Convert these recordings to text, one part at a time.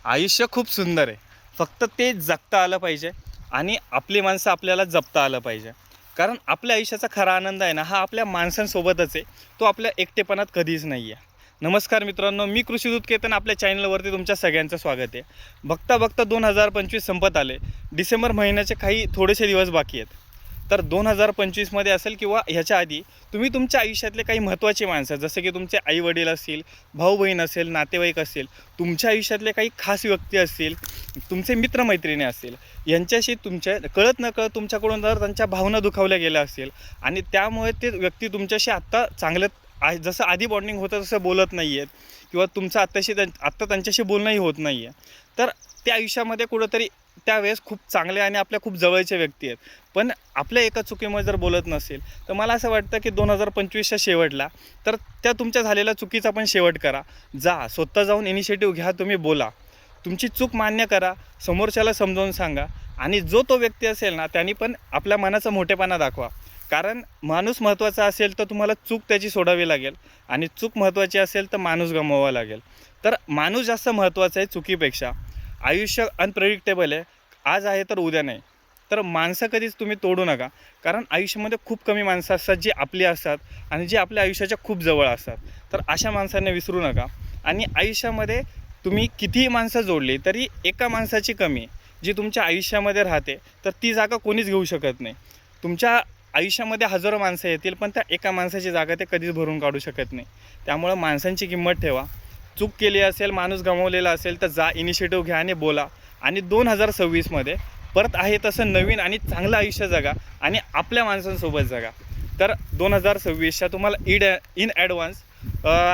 आयुष्य खूप सुंदर आहे, फक्त ते जगता आलं पाहिजे आणि आपली माणसं आपल्याला जपता आलं पाहिजे. कारण आपल्या आयुष्याचा खरा आनंद आहे ना, हा आपल्या माणसांसोबतच आहे. तो आपल्या एकटेपणात कधीच नाही आहे. नमस्कार मित्रांनो, मी कृषीदूत केतन आपल्या चॅनलवरती तुमच्या सगळ्यांचं स्वागत आहे. बघता बघता 2025 संपत आले. डिसेंबर महिन्याचे काही थोडेसे दिवस बाकी आहेत. तर 2025मध्ये असेल किंवा ह्याच्या आधी तुम्ही तुमच्या आयुष्यातले काही महत्त्वाची माणसं, जसं की तुमचे आईवडील असतील, भाऊ बहीण असेल, नातेवाईक असेल, तुमच्या आयुष्यातले काही खास व्यक्ती असतील, तुमचे मित्रमैत्रिणी असतील, यांच्याशी तुमच्या कळत नकळत तुमच्याकडून जर त्यांच्या भावना दुखावल्या गेल्या असतील आणि त्यामुळे ते व्यक्ती तुमच्याशी आत्ता चांगलं जसं आधी बॉन्डिंग होतं तसं बोलत नाही आहेत किंवा तुमचं आत्ता त्यांच्याशी बोलणंही होत नाही आहे, तर त्या आयुष्यामध्ये कुठंतरी त्यावेळेस खूप चांगले आणि आपल्या खूप जवळचे व्यक्ती आहेत. पण आपल्या एका चुकीमुळे जर बोलत नसेल, तर मला असं वाटतं की 2025च्या शेवटला तर त्या तुमच्या झालेल्या चुकीचा पण शेवट करा. स्वतः जाऊन इनिशिएटिव्ह घ्या, तुम्ही बोला, तुमची चूक मान्य करा, समोरच्याला समजावून सांगा आणि जो तो व्यक्ती असेल ना, त्यांनी पण आपल्या मनाचा मोठेपणा दाखवा. कारण माणूस महत्त्वाचा असेल तर तुम्हाला चूक त्याची सोडावी लागेल आणि चूक महत्त्वाची असेल तर माणूस गमवावा लागेल. तर माणूस जास्त महत्त्वाचा आहे चुकीपेक्षा. आयुष्य अनप्रेडिक्टेबल आहे, आज आहे तर उद्या नाही. तर माणसं कधीच तुम्ही तोडू नका, कारण आयुष्यामध्ये खूप कमी माणसं असतात जी आपली असतात आणि जी आपल्या आयुष्याच्या खूप जवळ असतात. तर अशा माणसांना विसरू नका. आणि आयुष्यामध्ये तुम्ही कितीही माणसं जोडली तरी एका माणसाची कमी जी तुमच्या आयुष्यामध्ये राहते, तर ती जागा कोणीच घेऊ शकत नाही. तुमच्या आयुष्यामध्ये हजारो माणसं येतील, पण त्या एका माणसाची जागा ते कधीच भरून काढू शकत नाही. त्यामुळं माणसांची किंमत ठेवा. चूक केली असेल, माणूस गमावलेला असेल, तर इनिशिएटिव्ह घ्या आणि बोला. आणि 2026मध्ये परत आहे तसं नवीन आणि चांगलं आयुष्य जगा आणि आपल्या माणसांसोबत जगा. तर 2026च्या तुम्हाला in advance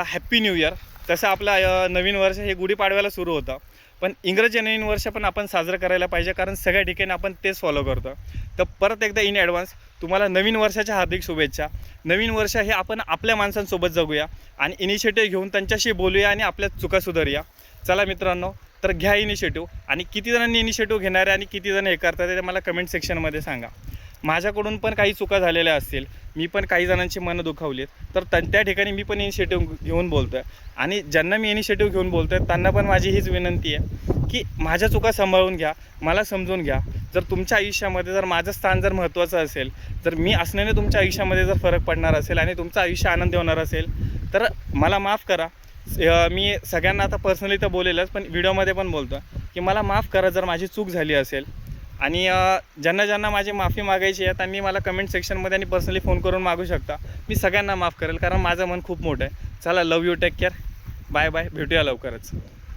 happy new year. तसं आपलं नवीन वर्ष हे गुढीपाडव्याला सुरू होतं, पण इंग्रजी नवीन वर्ष पण आपण साजरं करायला पाहिजे, कारण सगळ्या ठिकाणी आपण तेच फॉलो करतो. तर परत एकदा इन ॲडव्हान्स तुम्हाला नवीन वर्षाच्या हार्दिक शुभेच्छा. नवीन वर्ष हे आपण आपल्या माणसांसोबत जगूया आणि इनिशिएटिव्ह घेऊन त्यांच्याशी बोलूया आणि आपल्या चुका सुधारूया. चला मित्रांनो, तर घ्या इनिशिएटिव्ह. आणि किती जणांनी इनिशिएटिव्ह घेणार आहे आणि किती जण हे करतात ते मला कमेंट सेक्शनमध्ये सांगा. माझ्याकडून पण काही चुका झालेल्या असतील, मी पण काही जणांची मनं दुखावली आहेत, तर त्या ठिकाणी मी पण इनिशिएटिव्ह घेऊन बोलतो आहे. आणि ज्यांना मी इनिशिएटिव्ह घेऊन बोलतो आहे त्यांना पण माझी हीच विनंती आहे की माझ्या चुका सांभाळून घ्या, मला समजून घ्या. जर तुमच्या आयुष्यामध्ये जर माझं स्थान जर महत्त्वाचं असेल, तर मी असण्याने तुमच्या आयुष्यामध्ये जर फरक पडणार असेल आणि तुमचं आयुष्य आनंदी होणार असेल, तर मला माफ करा. मी सगळ्यांना आता पर्सनली तर बोलेलच, पण व्हिडिओमध्ये पण बोलतो की मला माफ करा जर माझी चूक झाली असेल. आणि ज्यांना ज्यांना माझी माफी मागायची आहे त्यांनी मला कमेंट सेक्शनमध्ये आणि पर्सनली फोन करून मागू शकता. मी सगळ्यांना माफ करेल, कारण माझं मन खूप मोठं आहे. चला, love you, take care, bye bye, भेटूया लवकरच.